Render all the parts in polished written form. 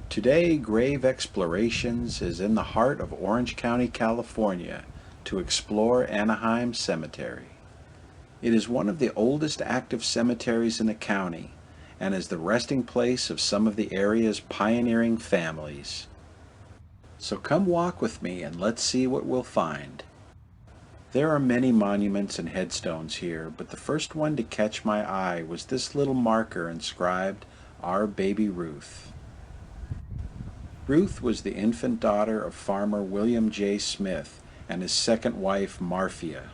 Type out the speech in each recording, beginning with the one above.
Today, Grave Explorations is in the heart of Orange County, California, to explore Anaheim Cemetery. It is one of the oldest active cemeteries in the county and is the resting place of some of the area's pioneering families. So come walk with me and let's see what we'll find. There are many monuments and headstones here, but the first one to catch my eye was this little marker inscribed, "Our Baby Ruth." Ruth was the infant daughter of farmer William J. Smith and his second wife, Marphia.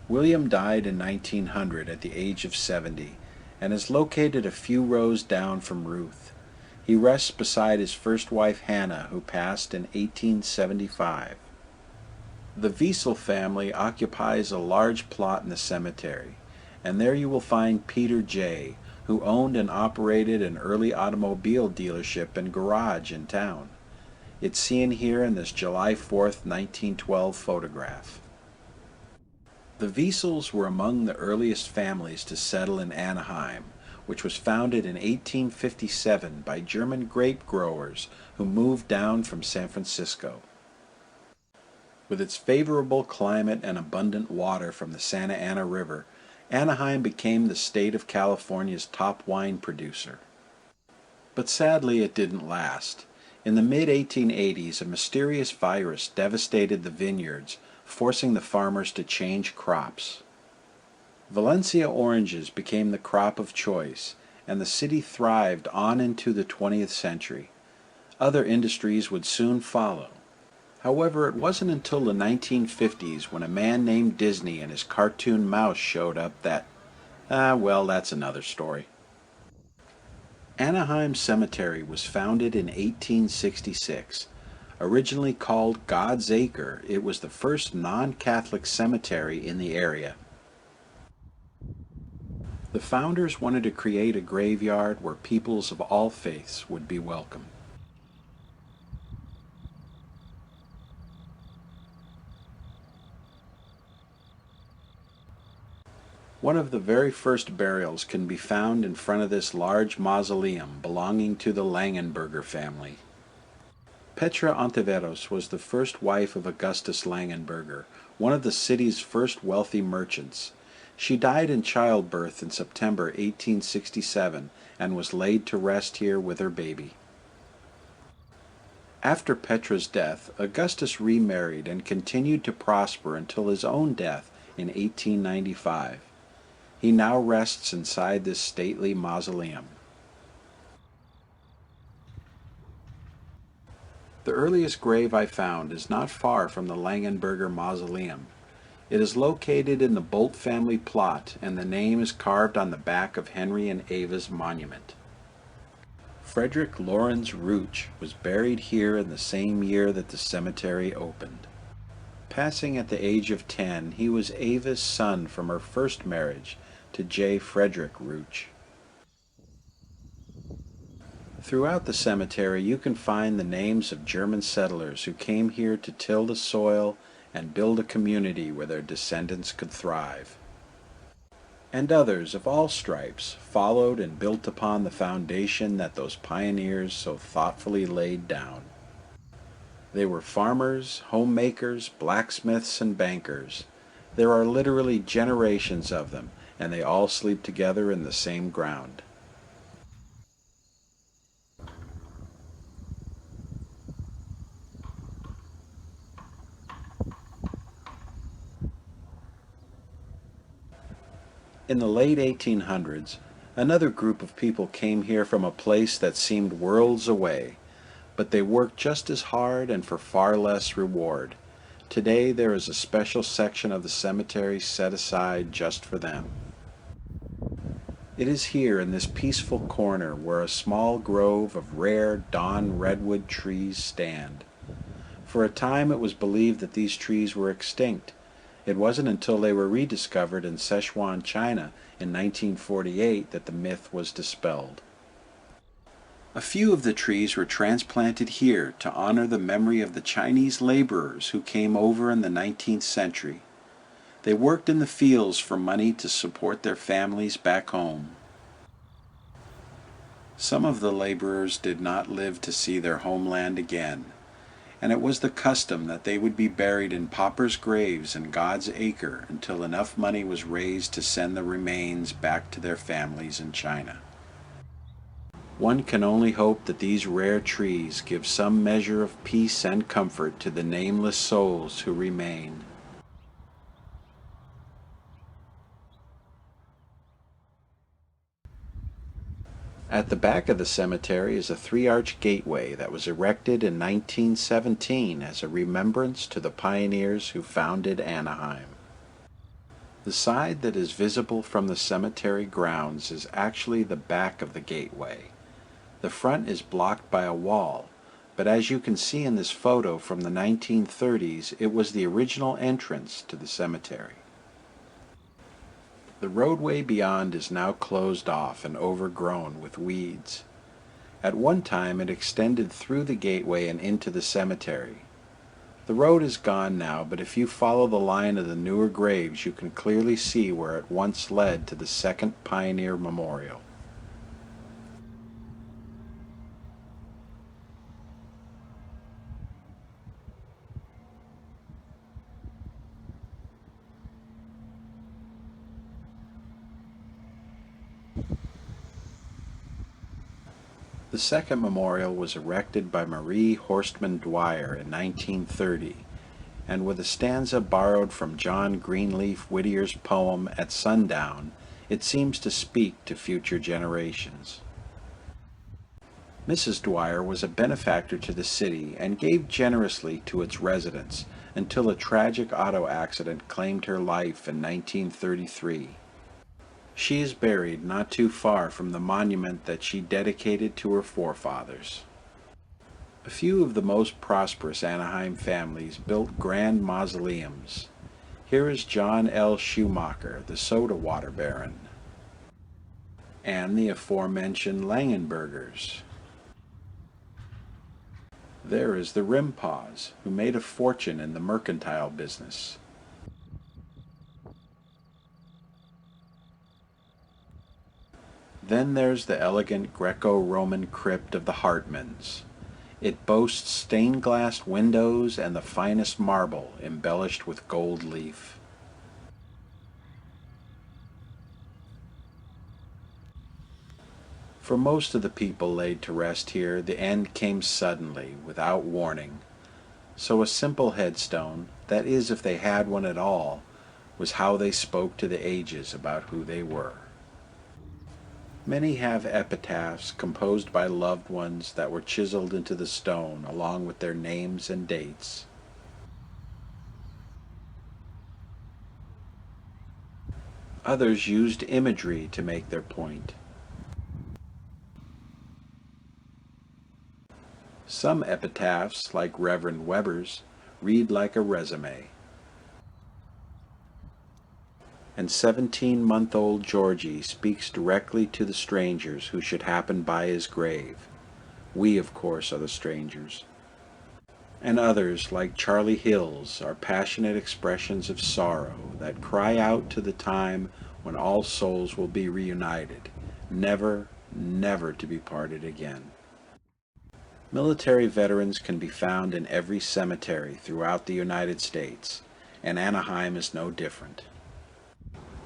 William died in 1900 at the age of 70 and is located a few rows down from Ruth. He rests beside his first wife, Hannah, who passed in 1875. The Wiesel family occupies a large plot in the cemetery, and there you will find Peter J., who owned and operated an early automobile dealership and garage in town. It's seen here in this July 4th, 1912 photograph. The Wiesels were among the earliest families to settle in Anaheim, which was founded in 1857 by German grape growers who moved down from San Francisco. With its favorable climate and abundant water from the Santa Ana River, Anaheim became the state of California's top wine producer. But sadly, it didn't last. In the mid-1880s, a mysterious virus devastated the vineyards, forcing the farmers to change crops. Valencia oranges became the crop of choice, and the city thrived on into the 20th century. Other industries would soon follow. However, it wasn't until the 1950s when a man named Disney and his cartoon mouse showed up that, well, that's another story. Anaheim Cemetery was founded in 1866. Originally called God's Acre, it was the first non-Catholic cemetery in the area. The founders wanted to create a graveyard where peoples of all faiths would be welcome. One of the very first burials can be found in front of this large mausoleum belonging to the Langenberger family. Petra Ontiveros was the first wife of Augustus Langenberger, one of the city's first wealthy merchants. She died in childbirth in September 1867 and was laid to rest here with her baby. After Petra's death, Augustus remarried and continued to prosper until his own death in 1895. He now rests inside this stately mausoleum. The earliest grave I found is not far from the Langenberger Mausoleum. It is located in the Bolt family plot, and the name is carved on the back of Henry and Ava's monument. Frederick Lorenz Rooch was buried here in the same year that the cemetery opened. Passing at the age of 10, he was Ava's son from her first marriage to J. Frederick Rooch. Throughout the cemetery you can find the names of German settlers who came here to till the soil and build a community where their descendants could thrive. And others of all stripes followed and built upon the foundation that those pioneers so thoughtfully laid down. They were farmers, homemakers, blacksmiths, and bankers. There are literally generations of them, and they all sleep together in the same ground. In the late 1800s, another group of people came here from a place that seemed worlds away, but they worked just as hard and for far less reward. Today there is a special section of the cemetery set aside just for them. It is here in this peaceful corner where a small grove of rare dawn redwood trees stand. For a time it was believed that these trees were extinct. It wasn't until they were rediscovered in Sichuan, China in 1948 that the myth was dispelled. A few of the trees were transplanted here to honor the memory of the Chinese laborers who came over in the 19th century. They worked in the fields for money to support their families back home. Some of the laborers did not live to see their homeland again, and it was the custom that they would be buried in paupers' graves in God's acre until enough money was raised to send the remains back to their families in China. One can only hope that these rare trees give some measure of peace and comfort to the nameless souls who remain. At the back of the cemetery is a three-arch gateway that was erected in 1917 as a remembrance to the pioneers who founded Anaheim. The side that is visible from the cemetery grounds is actually the back of the gateway. The front is blocked by a wall, but as you can see in this photo from the 1930s, it was the original entrance to the cemetery. The roadway beyond is now closed off and overgrown with weeds. At one time it extended through the gateway and into the cemetery. The road is gone now, but if you follow the line of the newer graves, you can clearly see where it once led to the second Pioneer Memorial. The second memorial was erected by Marie Horstman Dwyer in 1930, and with a stanza borrowed from John Greenleaf Whittier's poem At Sundown, it seems to speak to future generations. Mrs. Dwyer was a benefactor to the city and gave generously to its residents until a tragic auto accident claimed her life in 1933. She is buried not too far from the monument that she dedicated to her forefathers. A few of the most prosperous Anaheim families built grand mausoleums. Here is John L. Schumacher, the soda water baron, and the aforementioned Langenbergers. There is the Rimpaws, who made a fortune in the mercantile business. Then there's the elegant Greco-Roman crypt of the Hartmans. It boasts stained-glass windows and the finest marble embellished with gold leaf. For most of the people laid to rest here, the end came suddenly, without warning. So a simple headstone, that is if they had one at all, was how they spoke to the ages about who they were. Many have epitaphs composed by loved ones that were chiseled into the stone along with their names and dates. Others used imagery to make their point. Some epitaphs, like Reverend Weber's, read like a resume. And 17-month-old Georgie speaks directly to the strangers who should happen by his grave. We, of course, are the strangers. And others, like Charlie Hill's, are passionate expressions of sorrow that cry out to the time when all souls will be reunited, never, never to be parted again. Military veterans can be found in every cemetery throughout the United States, and Anaheim is no different.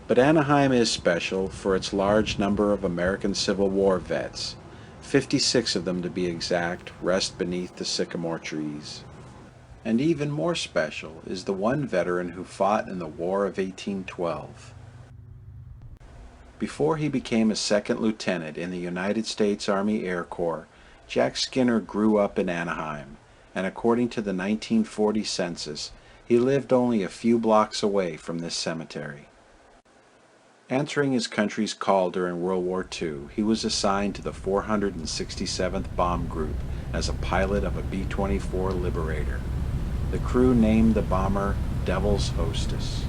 But Anaheim is special for its large number of American Civil War vets. 56 of them to be exact rest beneath the sycamore trees. And even more special is the one veteran who fought in the War of 1812. Before he became a second lieutenant in the United States Army Air Corps, Jack Skinner grew up in Anaheim, and according to the 1940 census, he lived only a few blocks away from this cemetery. Answering his country's call during World War II, he was assigned to the 467th Bomb Group as a pilot of a B-24 Liberator. The crew named the bomber Devil's Hostess.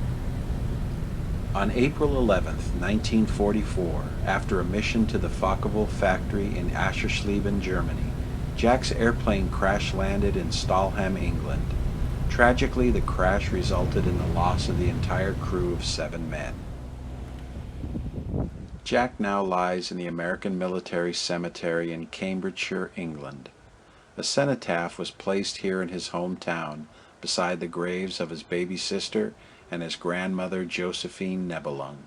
On April 11, 1944, after a mission to the Focke-Wulf factory in Aschersleben, Germany, Jack's airplane crash-landed in Stalham, England. Tragically, the crash resulted in the loss of the entire crew of 7 men. Jack now lies in the American Military Cemetery in Cambridgeshire, England. A cenotaph was placed here in his hometown beside the graves of his baby sister and his grandmother Josephine Nebelung.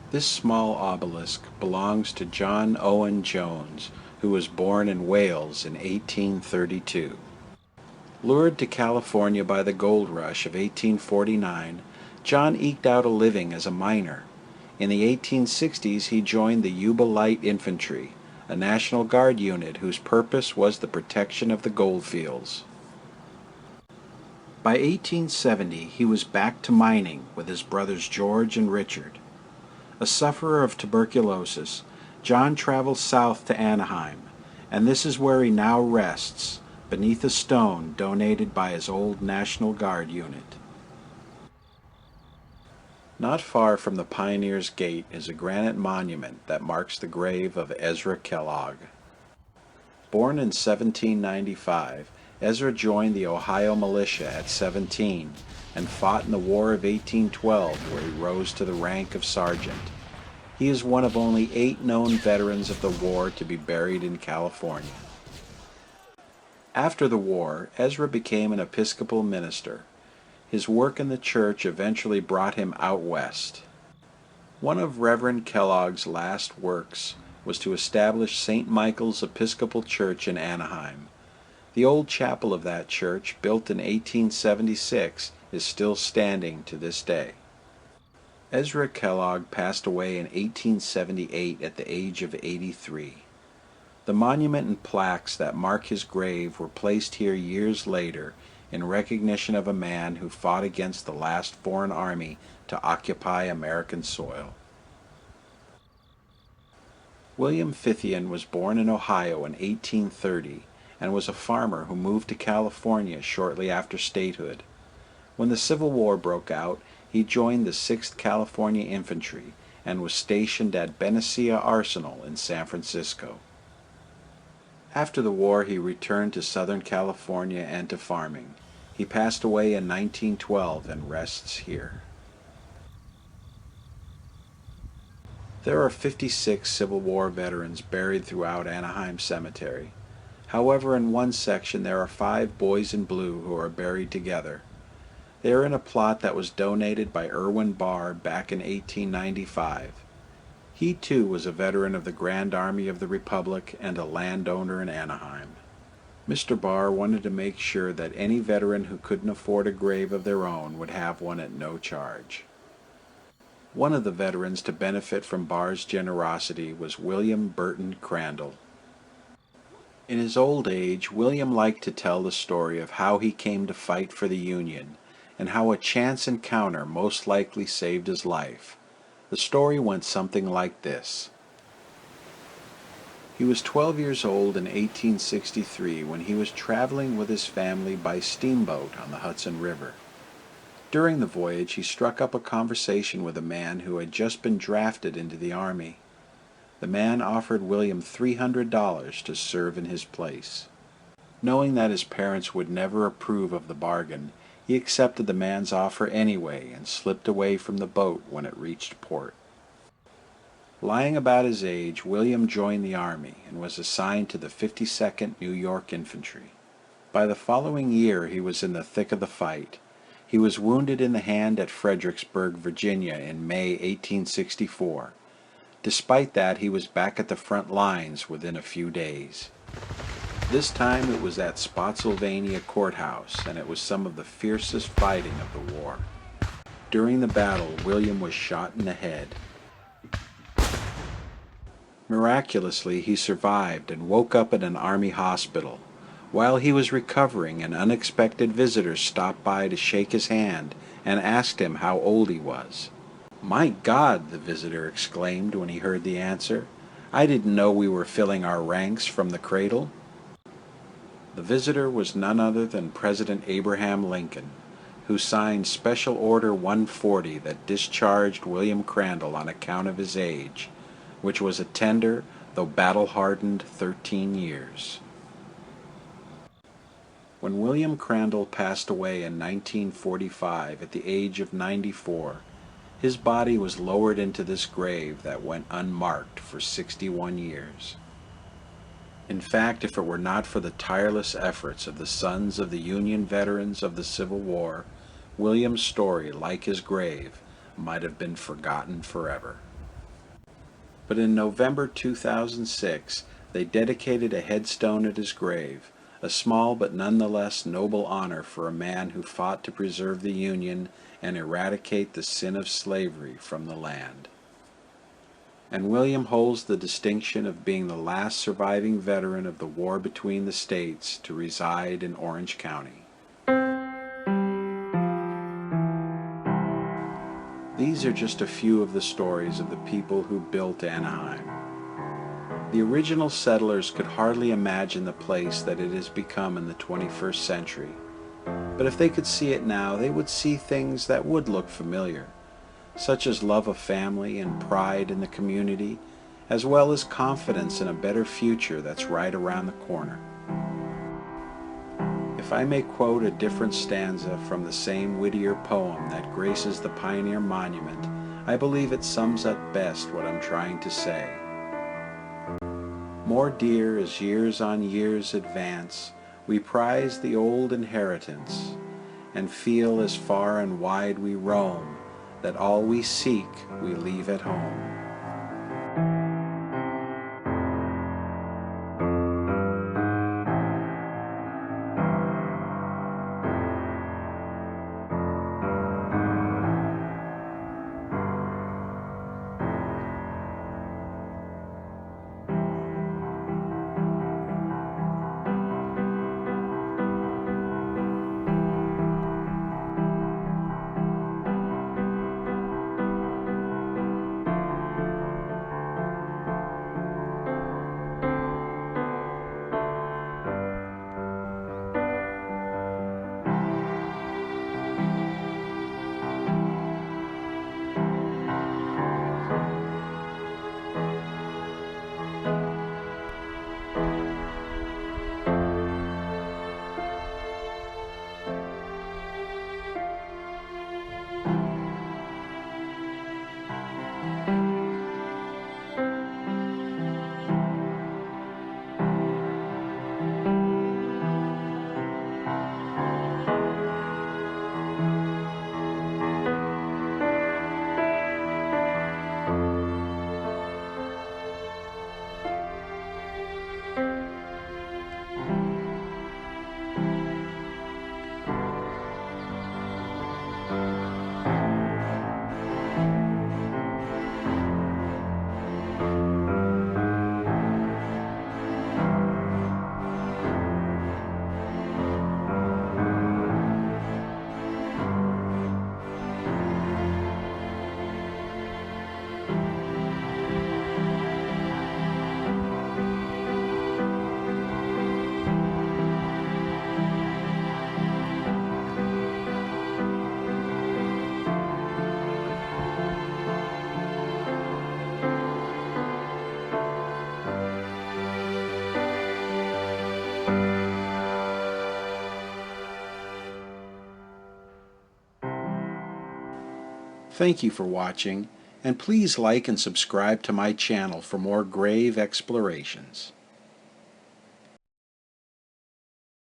This small obelisk belongs to John Owen Jones, who was born in Wales in 1832. Lured to California by the gold rush of 1849, John eked out a living as a miner. In the 1860s he joined the Yuba Light Infantry, a National Guard unit whose purpose was the protection of the goldfields. By 1870 he was back to mining with his brothers George and Richard. A sufferer of tuberculosis, John traveled south to Anaheim, and this is where he now rests, beneath a stone donated by his old National Guard unit. Not far from the Pioneer's Gate is a granite monument that marks the grave of Ezra Kellogg. Born in 1795, Ezra joined the Ohio militia at 17 and fought in the War of 1812, where he rose to the rank of sergeant. He is one of only 8 known veterans of the war to be buried in California. After the war, Ezra became an Episcopal minister. His work in the church eventually brought him out west. One of Reverend Kellogg's last works was to establish St. Michael's Episcopal Church in Anaheim. The old chapel of that church, built in 1876, is still standing to this day. Ezra Kellogg passed away in 1878 at the age of 83. The monument and plaques that mark his grave were placed here years later in recognition of a man who fought against the last foreign army to occupy American soil. William Fithian was born in Ohio in 1830 and was a farmer who moved to California shortly after statehood. When the Civil War broke out, he joined the 6th California Infantry and was stationed at Benicia Arsenal in San Francisco. After the war, he returned to Southern California and to farming. He passed away in 1912 and rests here. There are 56 Civil War veterans buried throughout Anaheim Cemetery. However, in one section there are 5 boys in blue who are buried together. They are in a plot that was donated by Irwin Barr back in 1895. He too was a veteran of the Grand Army of the Republic and a landowner in Anaheim. Mr. Barr wanted to make sure that any veteran who couldn't afford a grave of their own would have one at no charge. One of the veterans to benefit from Barr's generosity was William Burton Crandall. In his old age, William liked to tell the story of how he came to fight for the Union and how a chance encounter most likely saved his life. The story went something like this. He was 12 years old in 1863 when he was traveling with his family by steamboat on the Hudson River. During the voyage, he struck up a conversation with a man who had just been drafted into the army. The man offered William $300 to serve in his place. Knowing that his parents would never approve of the bargain, he accepted the man's offer anyway and slipped away from the boat when it reached port. Lying about his age, William joined the Army and was assigned to the 52nd New York Infantry. By the following year he was in the thick of the fight. He was wounded in the hand at Fredericksburg, Virginia in May 1864. Despite that, he was back at the front lines within a few days. This time it was at Spotsylvania Courthouse, and it was some of the fiercest fighting of the war. During the battle, William was shot in the head. Miraculously, he survived and woke up at an army hospital. While he was recovering, an unexpected visitor stopped by to shake his hand and asked him how old he was. "My God," the visitor exclaimed when he heard the answer. "I didn't know we were filling our ranks from the cradle." The visitor was none other than President Abraham Lincoln, who signed Special Order 140 that discharged William Crandall on account of his age, which was a tender, though battle-hardened 13 years. When William Crandall passed away in 1945 at the age of 94, His body was lowered into this grave that went unmarked for 61 years. In fact, if it were not for the tireless efforts of the sons of the Union veterans of the Civil War, William's story, like his grave, might have been forgotten forever. But in November 2006, they dedicated a headstone at his grave, a small but nonetheless noble honor for a man who fought to preserve the Union and eradicate the sin of slavery from the land. And William holds the distinction of being the last surviving veteran of the war between the states to reside in Orange County. These are just a few of the stories of the people who built Anaheim. The original settlers could hardly imagine the place that it has become in the 21st century. But if they could see it now, they would see things that would look familiar, such as love of family and pride in the community, as well as confidence in a better future that's right around the corner. If I may quote a different stanza from the same Whittier poem that graces the Pioneer Monument, I believe it sums up best what I'm trying to say. More dear as years on years advance, we prize the old inheritance, and feel as far and wide we roam, that all we seek we leave at home. Thank you for watching, and please like and subscribe to my channel for more grave explorations.